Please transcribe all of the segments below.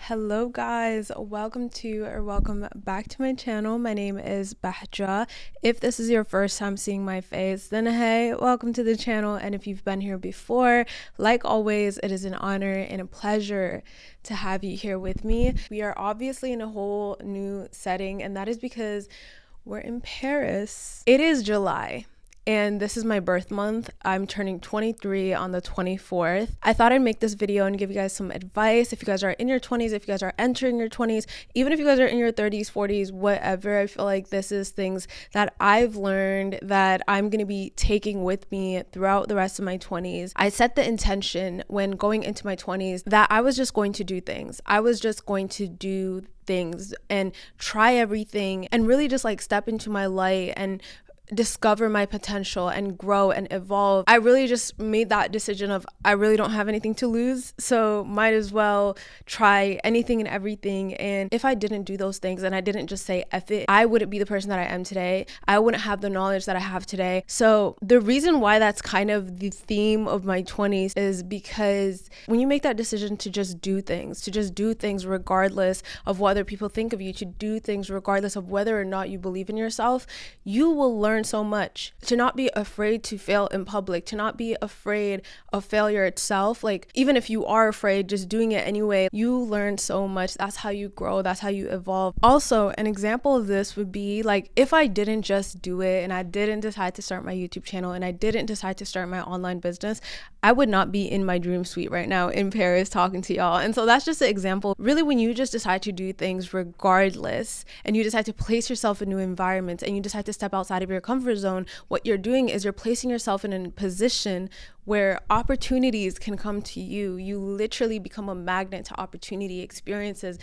Hello guys, welcome back to my channel. My name is Bahja. If this is your first time seeing my face, then hey, welcome to the channel. And if you've been here before, like always, it is an honor and a pleasure to have you here with me. We are obviously in a whole new setting, and that is because we're in Paris. It is July. And this is my birth month. I'm turning 23 on the 24th. I thought I'd make this video and give you guys some advice. If you guys are in your 20s, if you guys are entering your 20s, even if you guys are in your 30s, 40s, whatever, I feel like this is things that I've learned that I'm going to be taking with me throughout the rest of my 20s. I set the intention when going into my 20s that I was just going to do things. I was just going to do things and try everything and really just like step into my light and discover my potential and grow and evolve. I really just made that decision of I really don't have anything to lose, so might as well try anything and everything. And if I didn't do those things and I didn't just say F it, I wouldn't be the person that I am today. I wouldn't have the knowledge that I have today. So the reason why that's kind of the theme of my 20s is because when you make that decision to just do things regardless of what other people think of you, to do things regardless of whether or not you believe in yourself, you will learn so much. To not be afraid to fail in public, to not be afraid of failure itself. Like, even if you are afraid, just doing it anyway, you learn so much. That's how you grow, that's how you evolve. Also, an example of this would be like if I didn't just do it and I didn't decide to start my YouTube channel and I didn't decide to start my online business, I would not be in my dream suite right now in Paris talking to y'all. And so that's just an example. Really, when you just decide to do things regardless and you decide to place yourself in new environments and you decide to step outside of your comfort zone, what you're doing is you're placing yourself in a position where opportunities can come to you. You literally become a magnet to opportunity, experiences,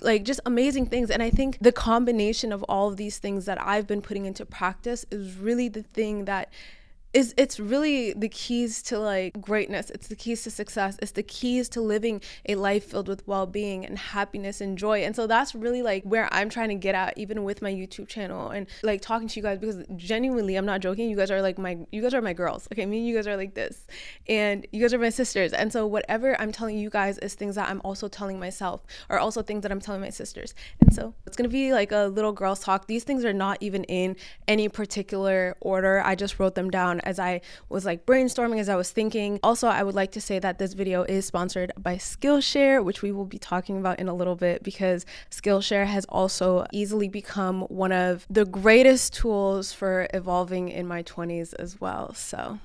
like just amazing things. And I think the combination of all of these things that I've been putting into practice is really the thing that it's really the keys to like greatness. It's the keys to success. It's the keys to living a life filled with well-being and happiness and joy. And so that's really like where I'm trying to get at, even with my YouTube channel and like talking to you guys, because genuinely, I'm not joking. You guys are my girls. Okay, me and you guys are like this, and you guys are my sisters. And so whatever I'm telling you guys is things that I'm also telling myself, or also things that I'm telling my sisters. And so it's gonna be like a little girls talk. These things are not even in any particular order. I just wrote them down as I was like brainstorming, as I was thinking. Also, I would like to say that this video is sponsored by Skillshare, which we will be talking about in a little bit, because Skillshare has also easily become one of the greatest tools for evolving in my 20s as well. So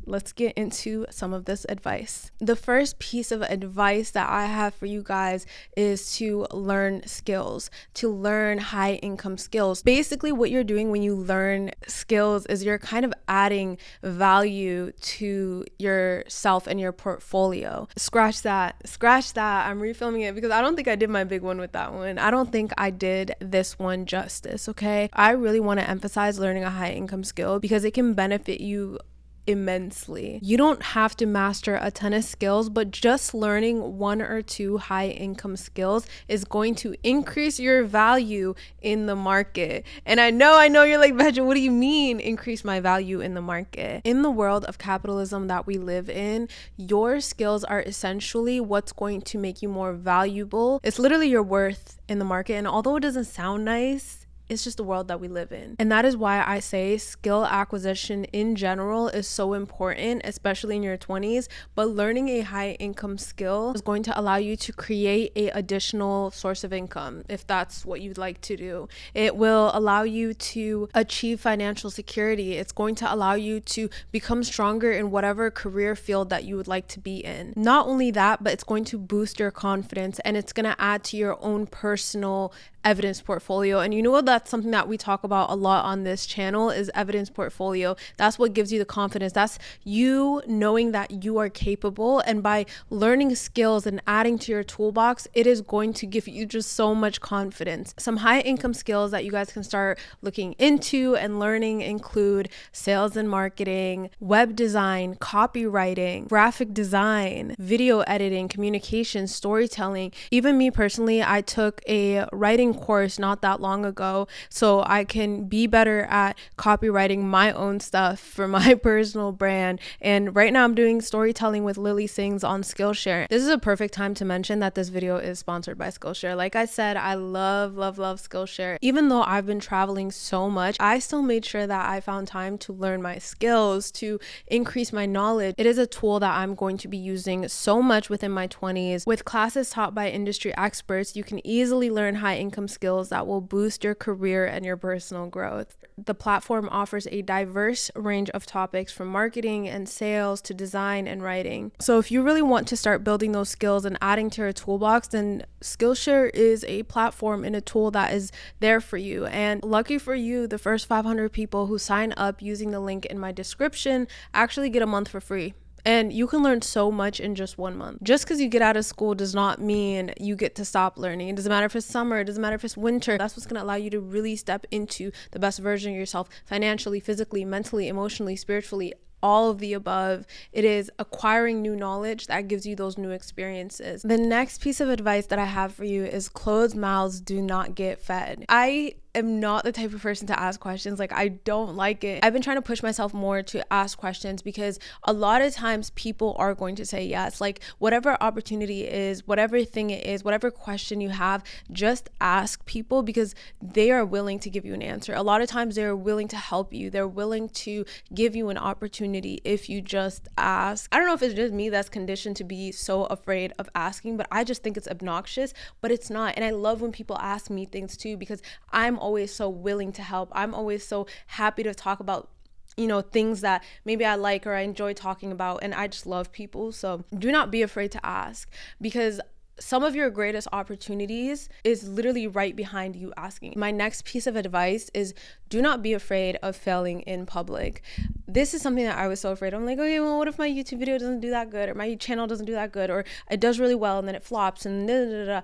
let's get into some of this advice. The first piece of advice that I have for you guys is to learn skills, to learn high income skills. Basically, what you're doing when you learn skills is you're kind of adding value to yourself and your portfolio. Scratch that. I'm refilming it because I don't think I did my big one with that one. I don't think I did this one justice, okay? I really want to emphasize learning a high income skill because it can benefit you immensely. You don't have to master a ton of skills, but just learning one or two high income skills is going to increase your value in the market. And I know you're like, Badger, what do you mean increase my value in the market? In the world of capitalism that we live in, your skills are essentially what's going to make you more valuable. It's literally your worth in the market. And although it doesn't sound nice, it's just the world that we live in. And that is why I say skill acquisition in general is so important, especially in your 20s. But learning a high income skill is going to allow you to create a additional source of income if that's what you'd like to do. It will allow you to achieve financial security. It's going to allow you to become stronger in whatever career field that you would like to be in. Not only that, but it's going to boost your confidence and it's going to add to your own personal evidence portfolio. And you know what, that's something that we talk about a lot on this channel is evidence portfolio. That's what gives you the confidence. That's you knowing that you are capable, and by learning skills and adding to your toolbox, it is going to give you just so much confidence. Some high income skills that you guys can start looking into and learning include sales and marketing, web design, copywriting, graphic design, video editing, communication, storytelling. Even me personally, I took a writing course not that long ago video so I can be better at copywriting my own stuff for my personal brand. And right now I'm doing storytelling with Lily Sings on Skillshare. This is a perfect time to mention that this video is sponsored by Skillshare. Like I said, I love Skillshare. Even though I've been traveling so much, I still made sure that I found time to learn my skills, to increase my knowledge. It is a tool that I'm going to be using so much within my 20s. With classes taught by industry experts, you can easily learn high income skills that will boost your career and your personal growth. The platform offers a diverse range of topics from marketing and sales to design and writing. So if you really want to start building those skills and adding to your toolbox, then Skillshare is a platform and a tool that is there for you. And lucky for you, the first 500 people who sign up using the link in my description actually get a month for free. And you can learn so much in just 1 month. Just because you get out of school does not mean you get to stop learning. It doesn't matter if it's summer, it doesn't matter if it's winter. That's what's going to allow you to really step into the best version of yourself financially, physically, mentally, emotionally, spiritually, all of the above. It is acquiring new knowledge that gives you those new experiences. The next piece of advice that I have for you is closed mouths do not get fed. I am not the type of person to ask questions. Like, I don't like it. I've been trying to push myself more to ask questions because a lot of times people are going to say yes. Like, whatever opportunity is, whatever thing it is, whatever question you have, just ask people because they are willing to give you an answer. A lot of times they're willing to help you. They're willing to give you an opportunity if you just ask. I don't know if it's just me that's conditioned to be so afraid of asking, but I just think it's obnoxious, but it's not. And I love when people ask me things too because I'm always so willing to help. I'm always so happy to talk about, you know, things that maybe I like or I enjoy talking about, and I just love people. So do not be afraid to ask, because some of your greatest opportunities is literally right behind you asking. My next piece of advice is do not be afraid of failing in public. This is something that I was so afraid of. I'm like, okay, well, what if my YouTube video doesn't do that good, or my channel doesn't do that good, or it does really well and then it flops and da da da.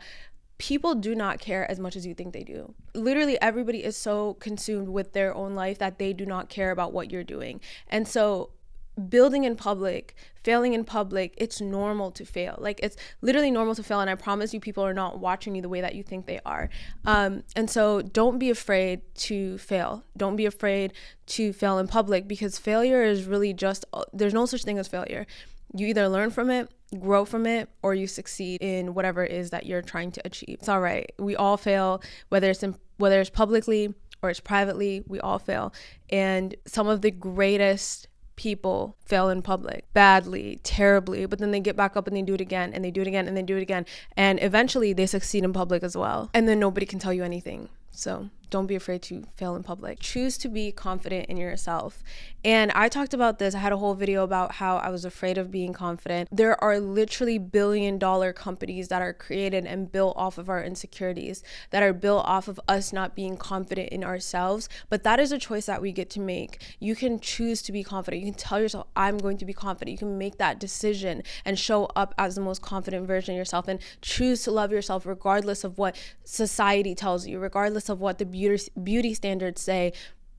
People do not care as much as you think they do. Literally, everybody is so consumed with their own life that they do not care about what you're doing. And so building in public, failing in public, it's normal to fail. Like, it's literally normal to fail. And I promise you, people are not watching you the way that you think they are. And so don't be afraid to fail. Don't be afraid to fail in public, because failure is really just, there's no such thing as failure. You either learn from it, grow from it, or you succeed in whatever it is that you're trying to achieve. It's all right. We all fail, whether it's publicly or it's privately, we all fail. And some of the greatest people fail in public badly, terribly, but then they get back up and they do it again and they do it again and they do it again. And eventually they succeed in public as well. And then nobody can tell you anything. So don't be afraid to fail in public. Choose to be confident in yourself. And I talked about this. I had a whole video about how I was afraid of being confident. There are literally billion-dollar companies that are created and built off of our insecurities, that are built off of us not being confident in ourselves. But that is a choice that we get to make. You can choose to be confident. You can tell yourself, I'm going to be confident. You can make that decision and show up as the most confident version of yourself and choose to love yourself regardless of what society tells you, regardless of what the beauty standards say.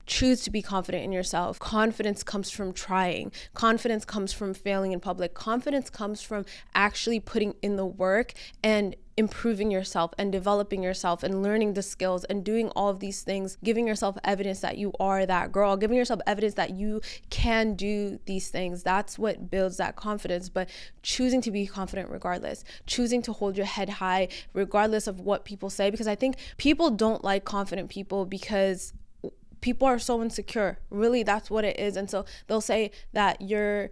Choose to be confident in yourself. Confidence comes from trying. Confidence comes from failing in public. Confidence comes from actually putting in the work and improving yourself and developing yourself and learning the skills and doing all of these things, giving yourself evidence that you are that girl, giving yourself evidence that you can do these things. That's what builds that confidence. But choosing to be confident regardless, choosing to hold your head high regardless of what people say, because I think people don't like confident people because people are so insecure. Really, that's what it is. And so they'll say that you're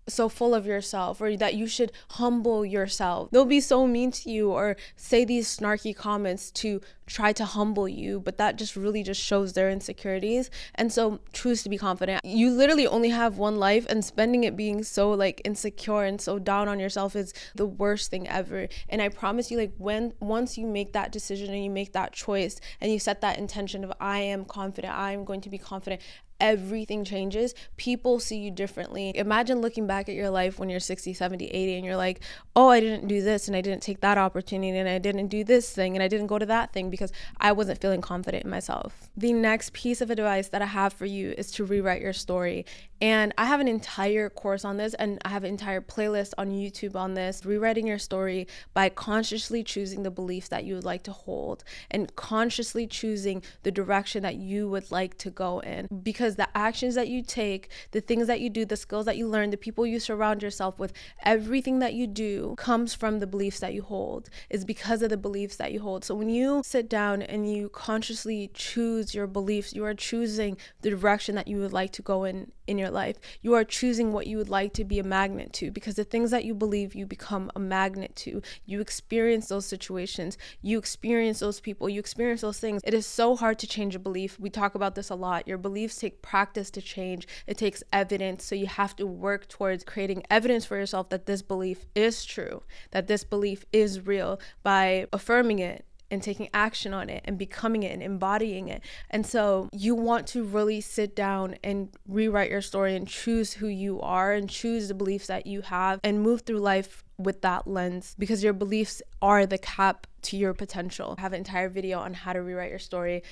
so full of yourself, or that you should humble yourself. They'll be so mean to you or say these snarky comments to try to humble you, but that just really just shows their insecurities. And so choose to be confident. You literally only have one life, and spending it being so like insecure and so down on yourself is the worst thing ever. And I promise you, like, once you make that decision and you make that choice and you set that intention of I am confident, I am going to be confident, everything changes. People see you differently. Imagine looking back at your life when you're 60, 70, 80 and you're like, oh, I didn't do this and I didn't take that opportunity and I didn't do this thing and I didn't go to that thing because I wasn't feeling confident in myself. The next piece of advice that I have for you is to rewrite your story. And I have an entire course on this, and I have an entire playlist on YouTube on this, rewriting your story by consciously choosing the beliefs that you would like to hold and consciously choosing the direction that you would like to go in. Because the actions that you take, the things that you do, the skills that you learn, the people you surround yourself with, everything that you do comes from the beliefs that you hold. It's because of the beliefs that you hold. So when you sit down and you consciously choose your beliefs, you are choosing the direction that you would like to go in your life. You are choosing what you would like to be a magnet to, because the things that you believe, you become a magnet to. You experience those situations, you experience those people, you experience those things. It is so hard to change a belief. We talk about this a lot. Your beliefs take practice to change. It takes evidence. So you have to work towards creating evidence for yourself that this belief is true, that this belief is real, by affirming it and taking action on it and becoming it and embodying it. And so you want to really sit down and rewrite your story and choose who you are and choose the beliefs that you have and move through life with that lens, because your beliefs are the cap to your potential. I have an entire video on how to rewrite your story.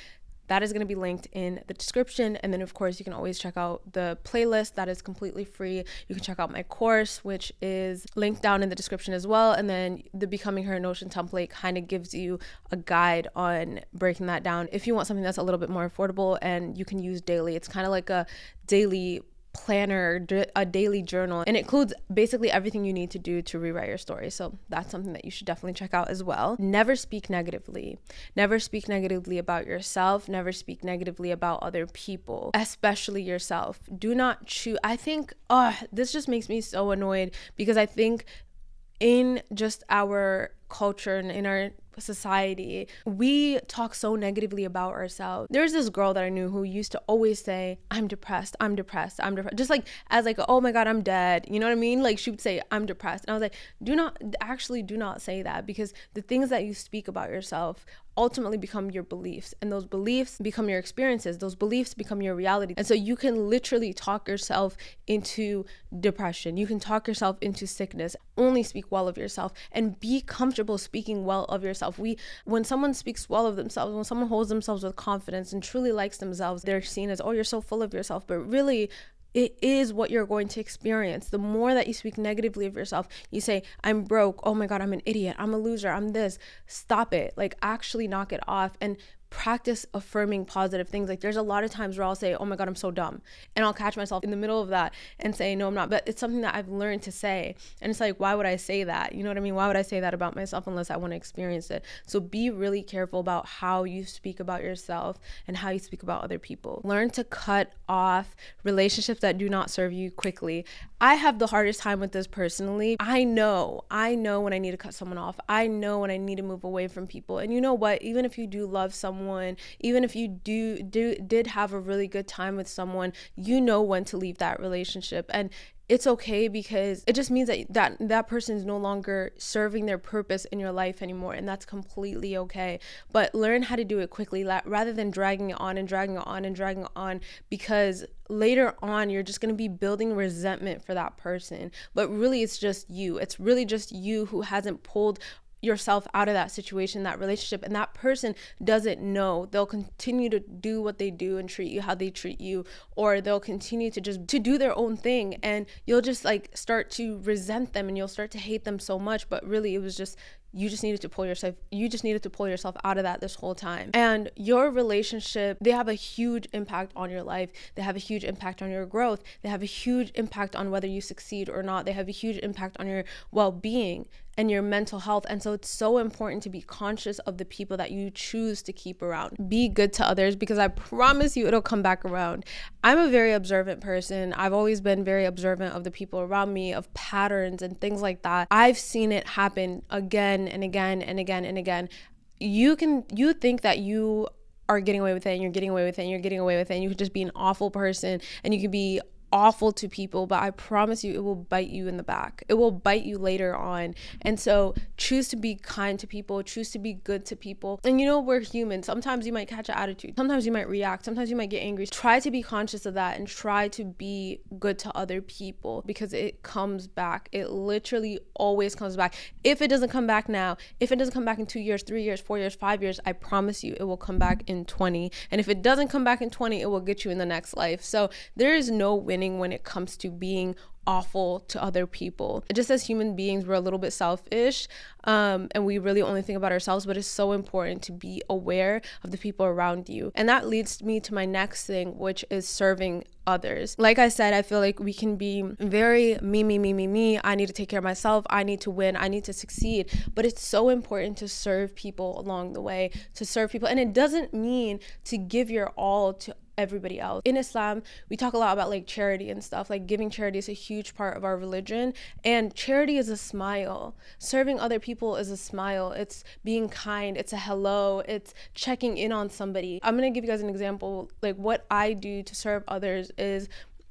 That is going to be linked in the description. And then, of course, you can always check out the playlist that is completely free. You can check out my course, which is linked down in the description as well. And then the Becoming Her Notion template kind of gives you a guide on breaking that down if you want something that's a little bit more affordable and you can use daily. It's kind of like a daily planner, a daily journal, and it includes basically everything you need to do to rewrite your story. So that's something that you should definitely check out as well. Never speak negatively. Never speak negatively about yourself. Never speak negatively about other people, especially yourself. Do not choose. I think, this just makes me so annoyed, because I think in just our culture and in our society, we talk so negatively about ourselves. There's this girl that I knew who used to always say, I'm depressed, I'm depressed, I'm depressed. Just like as like, oh my God, I'm dead. You know what I mean? Like she would say, I'm depressed. And I was like, do not say that, because the things that you speak about yourself ultimately become your beliefs, and those beliefs become your experiences. Those beliefs become your reality. And so you can literally talk yourself into depression. You can talk yourself into sickness. Only speak well of yourself and be comfortable speaking well of yourself. When someone speaks well of themselves, when someone holds themselves with confidence and truly likes themselves, they're seen as, oh, you're so full of yourself. But really, it is what you're going to experience. The more that you speak negatively of yourself, you say, I'm broke, oh my God, I'm an idiot, I'm a loser, I'm this. Stop it. Like, actually knock it off and practice affirming positive things. Like, there's a lot of times where I'll say, oh my God, I'm so dumb, and I'll catch myself in the middle of that and say, no, I'm not. But it's something that I've learned to say, and it's like, why would I say that? You know what I mean? Why would I say that about myself unless I want to experience it? So be really careful about how you speak about yourself and how you speak about other people. Learn to cut off relationships that do not serve you quickly. I have the hardest time with this personally. I know when I need to cut someone off. I know when I need to move away from people. And you know what? Even if you do love someone, even if you did have a really good time with someone, you know when to leave that relationship. And it's okay, because it just means that person is no longer serving their purpose in your life anymore, and that's completely okay. But learn how to do it quickly rather than dragging it on and dragging it on and dragging it on, because later on you're just going to be building resentment for that person. But really, it's just you. It's really just you who hasn't pulled yourself out of that situation, that relationship, and that person doesn't know. They'll continue to do what they do and treat you how they treat you, or they'll continue to do their own thing, and you'll just like start to resent them and you'll start to hate them so much. But really, it was just you just needed to pull yourself out of that this whole time. And your relationship, they have a huge impact on your life. They have a huge impact on your growth. They have a huge impact on whether you succeed or not. They have a huge impact on your well-being and your mental health. And so it's so important to be conscious of the people that you choose to keep around. Be good to others, because I promise you it'll come back around. I'm a very observant person. I've always been very observant of the people around me, of patterns and things like that. I've seen it happen again and again and again and again. You think that you are getting away with it, and you're getting away with it, and you're getting away with it, and you could just be an awful person, and you could be awful to people, but I promise you it will bite you in the back. It will bite you later on. And so choose to be kind to people, choose to be good to people. And you know, we're human. Sometimes you might catch an attitude, sometimes you might react, sometimes you might get angry. Try to be conscious of that and try to be good to other people, because it comes back. It literally always comes back. If it doesn't come back now, if it doesn't come back in 2 years, 3 years, 4 years, 5 years, I promise you it will come back in 20. And if it doesn't come back in 20, it will get you in the next life. So there is no winning when it comes to being awful to other people. Just as human beings, we're a little bit selfish, and we really only think about ourselves, but it's so important to be aware of the people around you. And that leads me to my next thing, which is serving others. Like I said, I feel like we can be very me. I need to take care of myself. I need to win. I need to succeed. But it's so important to serve people along the way, to serve people. And it doesn't mean to give your all to everybody else. In Islam, we talk a lot about like charity and stuff. Like giving charity is a huge part of our religion, and charity is a smile. Serving other people is a smile. It's being kind. It's a hello. It's checking in on somebody. I'm gonna give you guys an example. Like what I do to serve others is,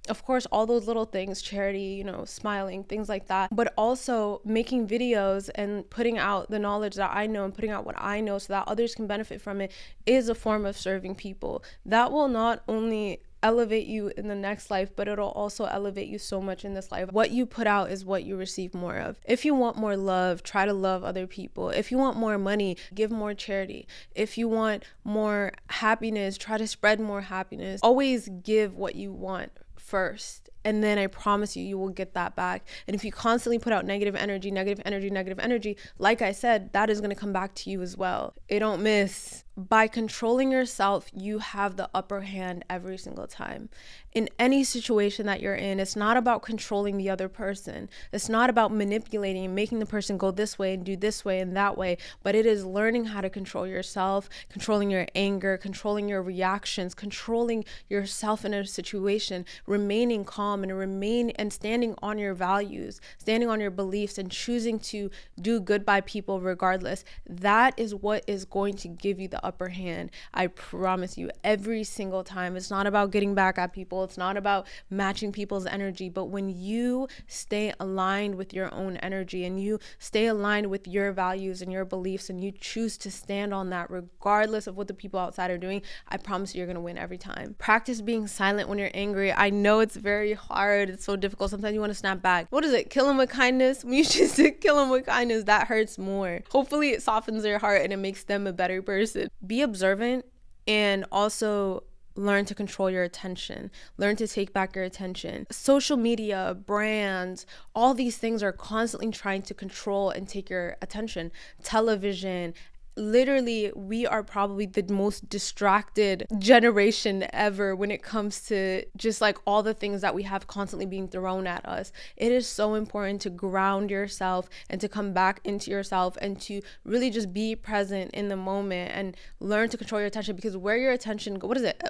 of course, all those little things, charity, you know, smiling, things like that, but also making videos and putting out the knowledge that I know and putting out what I know so that others can benefit from it is a form of serving people. That will not only elevate you in the next life, but it'll also elevate you so much in this life. What you put out is what you receive more of. If you want more love, try to love other people. If you want more money, give more charity. If you want more happiness, try to spread more happiness. Always give what you want first, and then I promise you will get that back. And if you constantly put out negative energy, like I said, that is going to come back to you as well. It don't miss. By controlling yourself, you have the upper hand every single time. In any situation that you're in, it's not about controlling the other person. It's not about manipulating and making the person go this way and do this way and that way, but it is learning how to control yourself, controlling your anger, controlling your reactions, controlling yourself in a situation, remaining calm and standing on your values, standing on your beliefs, and choosing to do good by people regardless. That is what is going to give you the upper hand. I promise you, every single time. It's not about getting back at people. It's not about matching people's energy. But when you stay aligned with your own energy and you stay aligned with your values and your beliefs, and you choose to stand on that regardless of what the people outside are doing, I promise you're going to win every time. Practice being silent when you're angry. I know it's very hard. It's so difficult. Sometimes you want to snap back. What is it? Kill them with kindness? When you choose to kill them with kindness, that hurts more. Hopefully it softens their heart and it makes them a better person. Be observant, and also learn to control your attention. Learn to take back your attention. Social media, brands, all these things are constantly trying to control and take your attention. Television. Literally, we are probably the most distracted generation ever when it comes to just like all the things that we have constantly being thrown at us. It is so important to ground yourself and to come back into yourself and to really just be present in the moment and learn to control your attention, because where your attention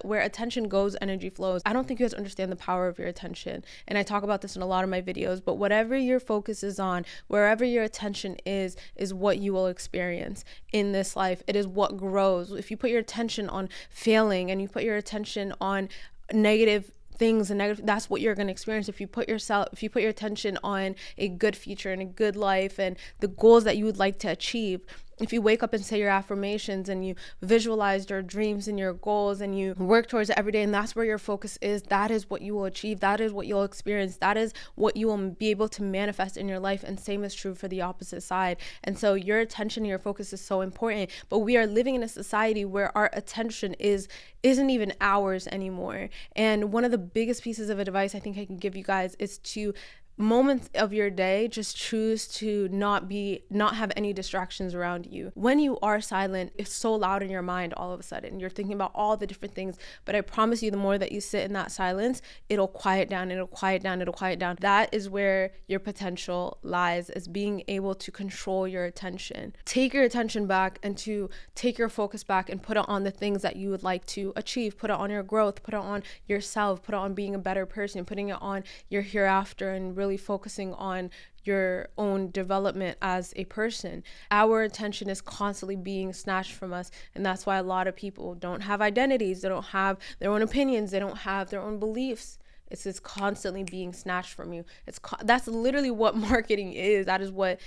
where attention goes, energy flows. I don't think you guys understand the power of your attention, and I talk about this in a lot of my videos, but whatever your focus is on, wherever your attention is what you will experience in this life. It is what grows. If you put your attention on failing and you put your attention on negative things and negative, that's what you're going to experience. If you put your attention on a good future and a good life and the goals that you would like to achieve, if you wake up and say your affirmations and you visualize your dreams and your goals and you work towards it every day, and that's where your focus is, that is what you will achieve. That is what you'll experience. That is what you will be able to manifest in your life. And same is true for the opposite side. And so your attention and your focus is so important. But we are living in a society where our attention isn't even ours anymore. And one of the biggest pieces of advice I think I can give you guys is to moments of your day, just choose to not have any distractions around you. When you are silent, it's so loud in your mind all of a sudden. You're thinking about all the different things, but I promise you, the more that you sit in that silence, it'll quiet down. That is where your potential lies, is being able to control your attention. Take your attention back and to take your focus back and put it on the things that you would like to achieve. Put it on your growth, put it on yourself, put it on being a better person, putting it on your hereafter, and really focusing on your own development as a person. Our attention is constantly being snatched from us, and that's why a lot of people don't have identities. They don't have their own opinions. They don't have their own beliefs. It's constantly being snatched from you. That's literally what marketing is. That is what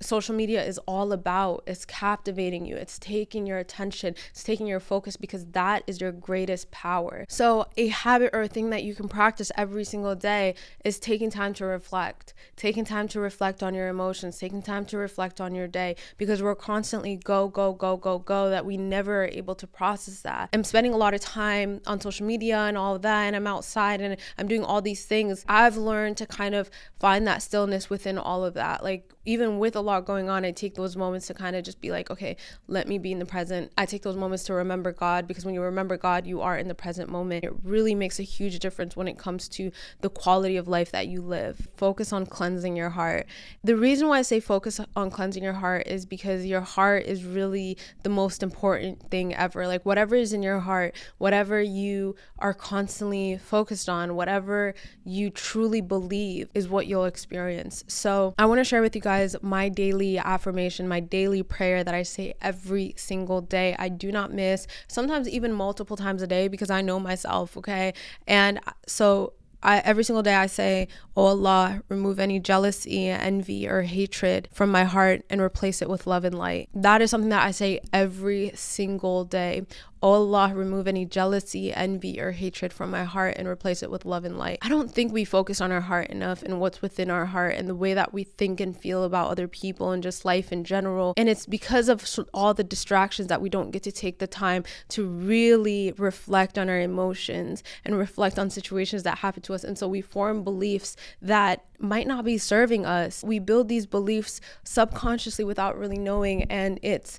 social media is all about. It's captivating you. It's taking your attention. It's taking your focus, because that is your greatest power. So a habit or a thing that you can practice every single day is taking time to reflect on your emotions, taking time to reflect on your day, because we're constantly go, that we never are able to process that. I'm spending a lot of time on social media and all of that, and I'm outside and I'm doing all these things. I've learned to kind of find that stillness within all of that. Like, even with a lot going on, I take those moments to kind of just be like, okay, let me be in the present. I take those moments to remember God, because when you remember God, you are in the present moment. It really makes a huge difference when it comes to the quality of life that you live. Focus on cleansing your heart. The reason why I say focus on cleansing your heart is because your heart is really the most important thing ever. Like, whatever is in your heart, whatever you are constantly focused on, whatever you truly believe is what you'll experience. So I want to share with you guys my daily affirmation, my daily prayer that I say every single day. I do not miss, sometimes even multiple times a day, because I know myself, okay? And so every single day I say, "Oh Allah, remove any jealousy, envy, or hatred from my heart and replace it with love and light." That is something that I say every single day. "Oh Allah, remove any jealousy, envy, or hatred from my heart and replace it with love and light." I don't think we focus on our heart enough and what's within our heart and the way that we think and feel about other people and just life in general. And it's because of all the distractions that we don't get to take the time to really reflect on our emotions and reflect on situations that happen to us. And so we form beliefs that might not be serving us. We build these beliefs subconsciously without really knowing, and it's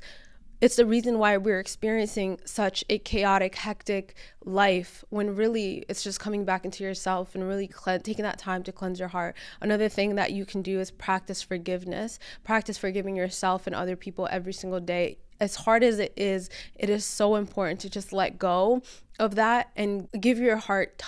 the reason why we're experiencing such a chaotic, hectic life, when really it's just coming back into yourself and really taking that time to cleanse your heart. Another thing that you can do is practice forgiveness. Practice forgiving yourself and other people every single day. As hard as it is so important to just let go of that and give your heart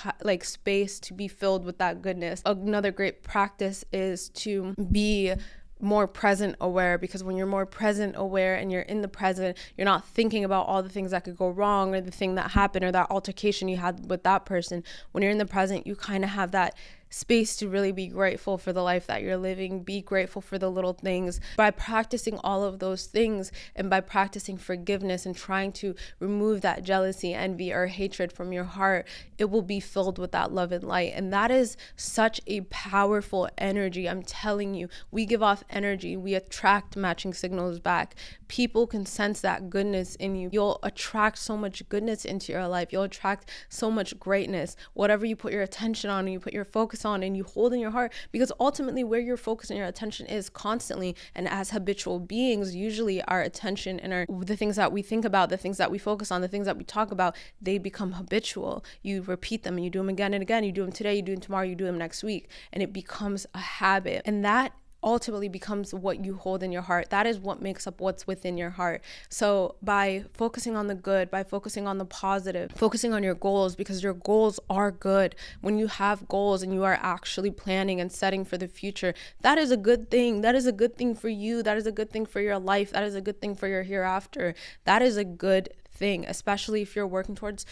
space to be filled with that goodness. Another great practice is to be more present aware, because when you're more present aware and you're in the present, you're not thinking about all the things that could go wrong or the thing that happened or that altercation you had with that person. When you're in the present, you kind of have that space to really be grateful for the life that you're living, be grateful for the little things. By practicing all of those things and by practicing forgiveness and trying to remove that jealousy, envy, or hatred from your heart, it will be filled with that love and light. And that is such a powerful energy. I'm telling you, we give off energy. We attract matching signals back. People can sense that goodness in you. You'll attract so much goodness into your life. You'll attract so much greatness. Whatever you put your attention on and you put your focus on and you hold in your heart, because ultimately where your focus and your attention is constantly, and as habitual beings, usually our attention and the things that we think about, the things that we focus on, the things that we talk about, they become habitual. You repeat them and you do them again and again. You do them today, you do them tomorrow, you do them next week, and it becomes a habit. And that ultimately becomes what you hold in your heart. That is what makes up what's within your heart. So by focusing on the good, by focusing on the positive, focusing on your goals, because your goals are good. When you have goals and you are actually planning and setting for the future, that is a good thing. That is a good thing for you. That is a good thing for your life. That is a good thing for your hereafter. That is a good thing, especially if you're working towards,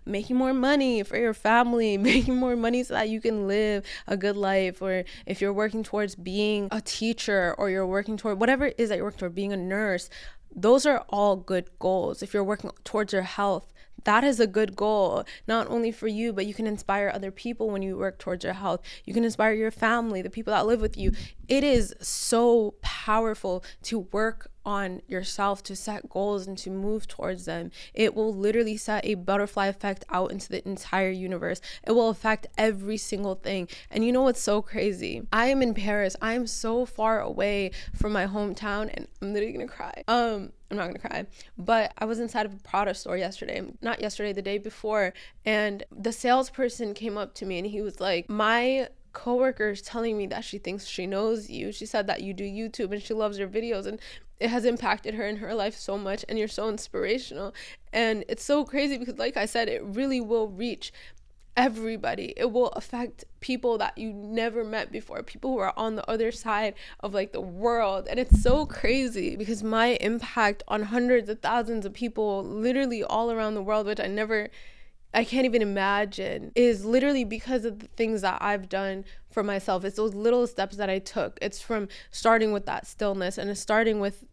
making more money for your family, making more money so that you can live a good life, or if you're working towards being a teacher, or you're working toward whatever it is that you're working toward, being a nurse. Those are all good goals. If you're working towards your health, that is a good goal, not only for you, but you can inspire other people when you work towards your health. You can inspire your family, the people that live with you. It is so powerful to work on yourself, to set goals and to move towards them. It will literally set a butterfly effect out into the entire universe. It will affect every single thing. And you know what's so crazy? I am in Paris. I am so far away from my hometown, and I'm literally gonna cry. I'm not gonna cry, but I was inside of a Prada store the day before, and the salesperson came up to me and he was like, "My coworker is telling me that she thinks she knows you. She said that you do YouTube and she loves your videos, and it has impacted her in her life so much, and you're so inspirational." And it's so crazy because, like I said, it really will reach everybody. It will affect people that you never met before, people who are on the other side of the world. And it's so crazy because my impact on hundreds of thousands of people literally all around the world, which I never I can't even imagine, is literally because of the things that I've done for myself. It's those little steps that I took. It's from starting with that stillness, and it's starting with,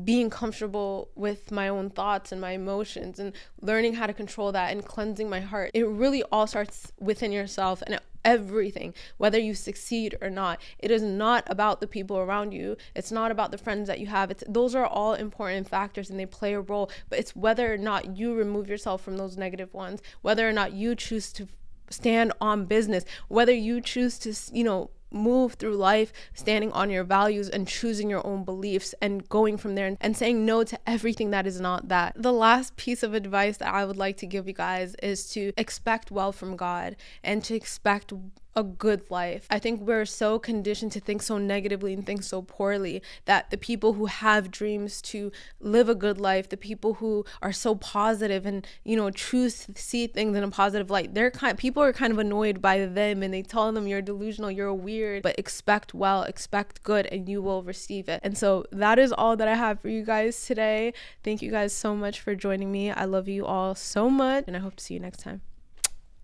being comfortable with my own thoughts and my emotions, and learning how to control that, and cleansing my heart. It really all starts within yourself, and everything, whether you succeed or not. It is not about the people around you. It's not about the friends that you have. Those are all important factors, and they play a role, but it's whether or not you remove yourself from those negative ones, whether or not you choose to stand on business, whether you choose to, move through life standing on your values and choosing your own beliefs and going from there, and saying no to everything that is not that. The last piece of advice that I would like to give you guys is to expect well from God, and to expect a good life. I think we're so conditioned to think so negatively and think so poorly, that the people who have dreams to live a good life, the people who are so positive and, choose to see things in a positive light, people are kind of annoyed by them, and they tell them you're delusional, you're weird. But expect well, expect good, and you will receive it. And so that is all that I have for you guys today. Thank you guys so much for joining me. I love you all so much, and I hope to see you next time.